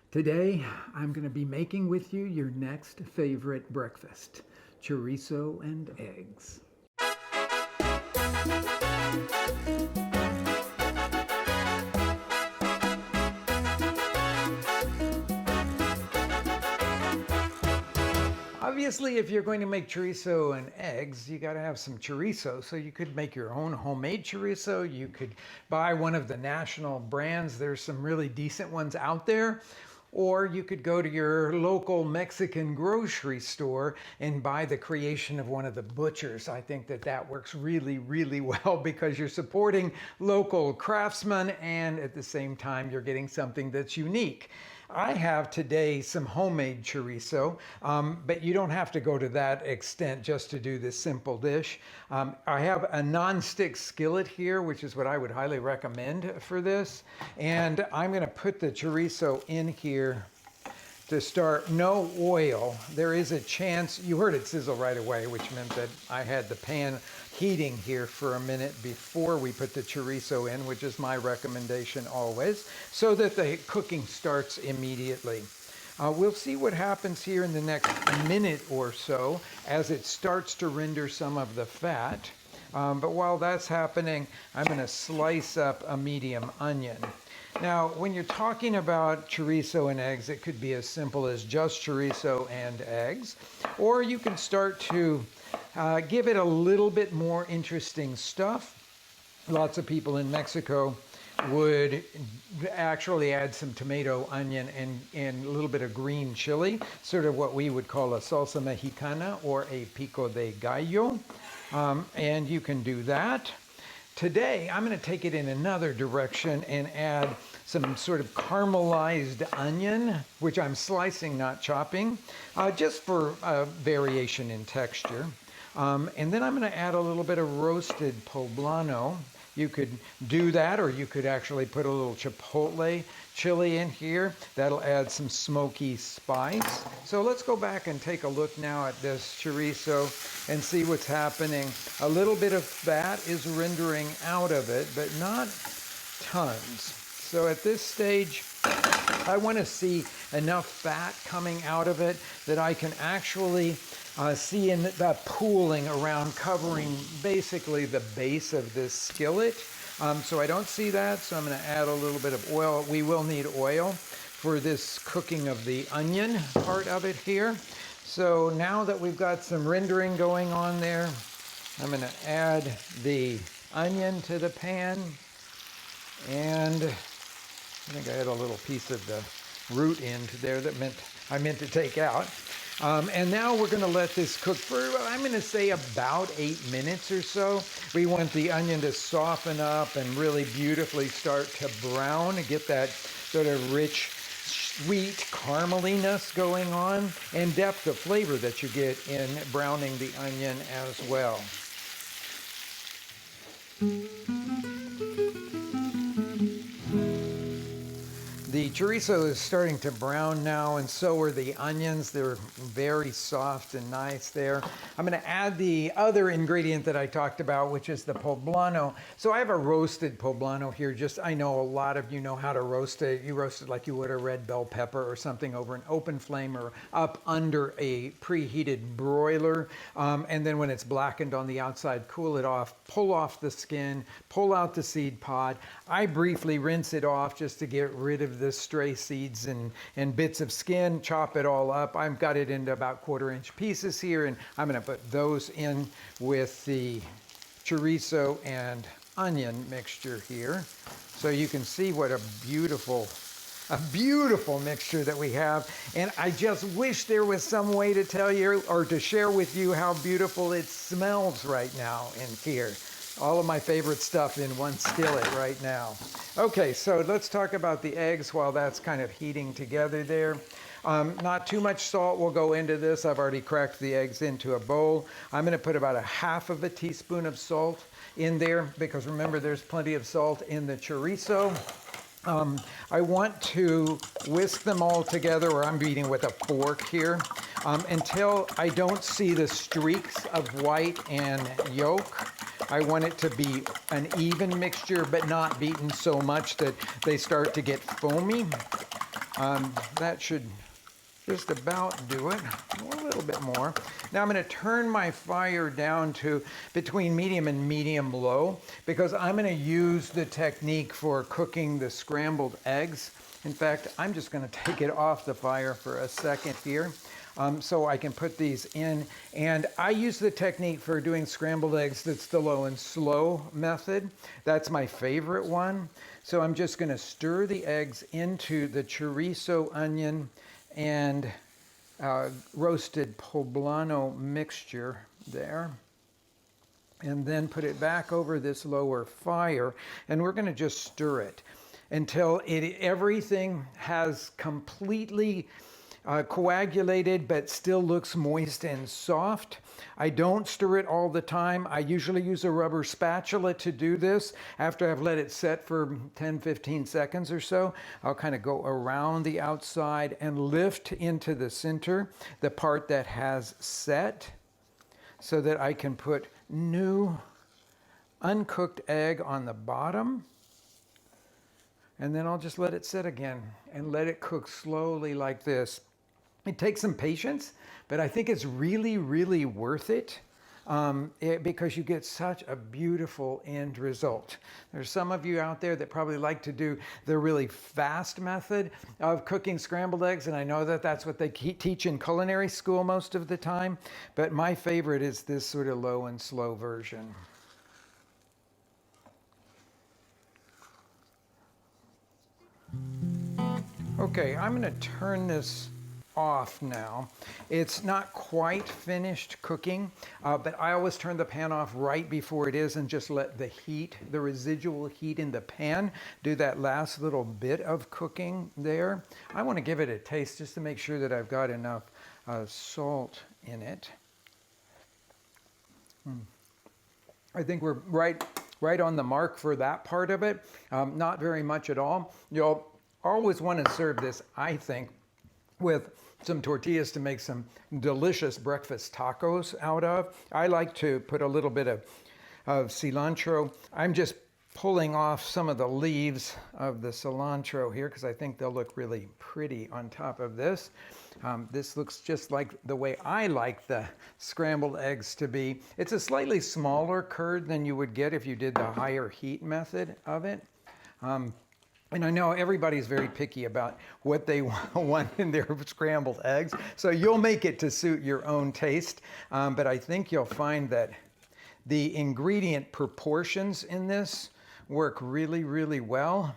Today, I'm going to be making with you your next favorite breakfast, chorizo and eggs. Obviously, if you're going to make chorizo and eggs, you got to have some chorizo. So you could make your own homemade chorizo. You could buy one of the national brands. There's some really decent ones out there. Or you could go to your local Mexican grocery store and buy the creation of one of the butchers. I think that works really, really well because you're supporting local craftsmen and at the same time you're getting something that's unique. I have today some homemade chorizo, but you don't have to go to that extent just to do this simple dish. I have a non-stick skillet here, which is what I would highly recommend for this. And I'm going to put the chorizo in here to start. No oil. There is a chance, you heard it sizzle right away, which meant that I had the pan heating here for a minute before we put the chorizo in, which is my recommendation always, so that the cooking starts immediately. We'll see what happens here in the next minute or so as it starts to render some of the fat. But while that's happening, I'm going to slice up a medium onion. Now, when you're talking about chorizo and eggs, it could be as simple as just chorizo and eggs, or you can start to give it a little bit more interesting stuff. Lots of people in Mexico would actually add some tomato, onion, and a little bit of green chili, sort of what we would call a salsa mexicana or a pico de gallo, and you can do that. Today, I'm going to take it in another direction and add some sort of caramelized onion, which I'm slicing, not chopping, just for variation in texture. And then I'm going to add a little bit of roasted poblano. You could do that, or you could actually put a little chipotle chili in here. That'll add some smoky spice. So let's go back and take a look now at this chorizo and see what's happening. A little bit of fat is rendering out of it, but not tons. So at this stage, I want to see enough fat coming out of it that I can actually see that pooling around, covering basically the base of this skillet. So I don't see that, so I'm going to add a little bit of oil. We will need oil for this cooking of the onion part of it here. So now that we've got some rendering going on there, I'm going to add the onion to the pan, and I think I had a little piece of the root end there that I meant to take out. And now we're going to let this cook for, I'm going to say, about 8 minutes or so. We want the onion to soften up and really beautifully start to brown, get that sort of rich, sweet carameliness going on, and depth of flavor that you get in browning the onion as well. The chorizo is starting to brown now, and so are the onions. They're very soft and nice there. I'm going to add the other ingredient that I talked about, which is the poblano. So I have a roasted poblano here. I know a lot of you know how to roast it. You roast it like you would a red bell pepper or something over an open flame or up under a preheated broiler. And then when it's blackened on the outside, cool it off, pull off the skin, pull out the seed pod. I briefly rinse it off just to get rid of the stray seeds and bits of skin, chop it all up. I've got it into about 1/4-inch pieces here, and I'm going to put those in with the chorizo and onion mixture here. So you can see what a beautiful mixture that we have. And I just wish there was some way to tell you or to share with you how beautiful it smells right now in here. All of my favorite stuff in one skillet right now. Okay, so let's talk about the eggs while that's kind of heating together there. Not too much salt will go into this. I've already cracked the eggs into a bowl. I'm going to put about 1/2 teaspoon of salt in there because remember there's plenty of salt in the chorizo. I want to whisk them all together, or I'm beating with a fork here, until I don't see the streaks of white and yolk. I want it to be an even mixture, but not beaten so much that they start to get foamy. That should just about do it, a little bit more. Now I'm going to turn my fire down to between medium and medium low because I'm going to use the technique for cooking the scrambled eggs. In fact, I'm just going to take it off the fire for a second here so I can put these in. And I use the technique for doing scrambled eggs that's the low and slow method. That's my favorite one. So I'm just going to stir the eggs into the chorizo, onion, and roasted poblano mixture there. And then put it back over this lower fire. And we're going to just stir it until everything has completely coagulated but still looks moist and soft. I don't stir it all the time. I usually use a rubber spatula to do this. After I've let it set for 10-15 seconds or so, I'll kind of go around the outside and lift into the center, the part that has set, so that I can put new uncooked egg on the bottom. And then I'll just let it sit again and let it cook slowly like this. It takes some patience, but I think it's really, really worth it because you get such a beautiful end result. There's some of you out there that probably like to do the really fast method of cooking scrambled eggs, and I know that that's what they teach in culinary school most of the time, but my favorite is this sort of low and slow version. Okay, I'm going to turn this off now. It's not quite finished cooking, but I always turn the pan off right before it is and just let the heat, the residual heat in the pan, do that last little bit of cooking there. I want to give it a taste just to make sure that I've got enough salt in it. I think we're right on the mark for that part of it. Not very much at all. You'll always want to serve this, I think, with some tortillas to make some delicious breakfast tacos out of. I like to put a little bit of cilantro. I'm just pulling off some of the leaves of the cilantro here because I think they'll look really pretty on top of this. This looks just like the way I like the scrambled eggs to be. It's a slightly smaller curd than you would get if you did the higher heat method of it. And I know everybody's very picky about what they want in their scrambled eggs, so you'll make it to suit your own taste. But I think you'll find that the ingredient proportions in this work really, really well.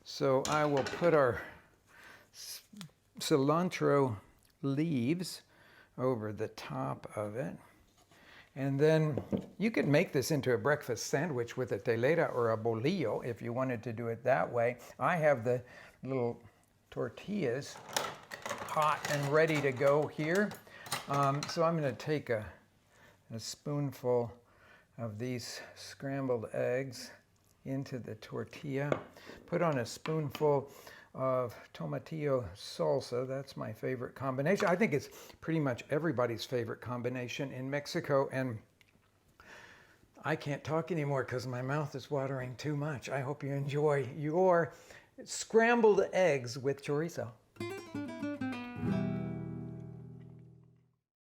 So I will put our cilantro leaves over the top of it. And then you could make this into a breakfast sandwich with a telera or a bolillo if you wanted to do it that way. I have the little tortillas hot and ready to go here. So I'm going to take a spoonful of these scrambled eggs into the tortilla, put on a spoonful of tomatillo salsa. That's my favorite combination. I think it's pretty much everybody's favorite combination in Mexico, and I can't talk anymore because my mouth is watering too much. I hope you enjoy your scrambled eggs with chorizo.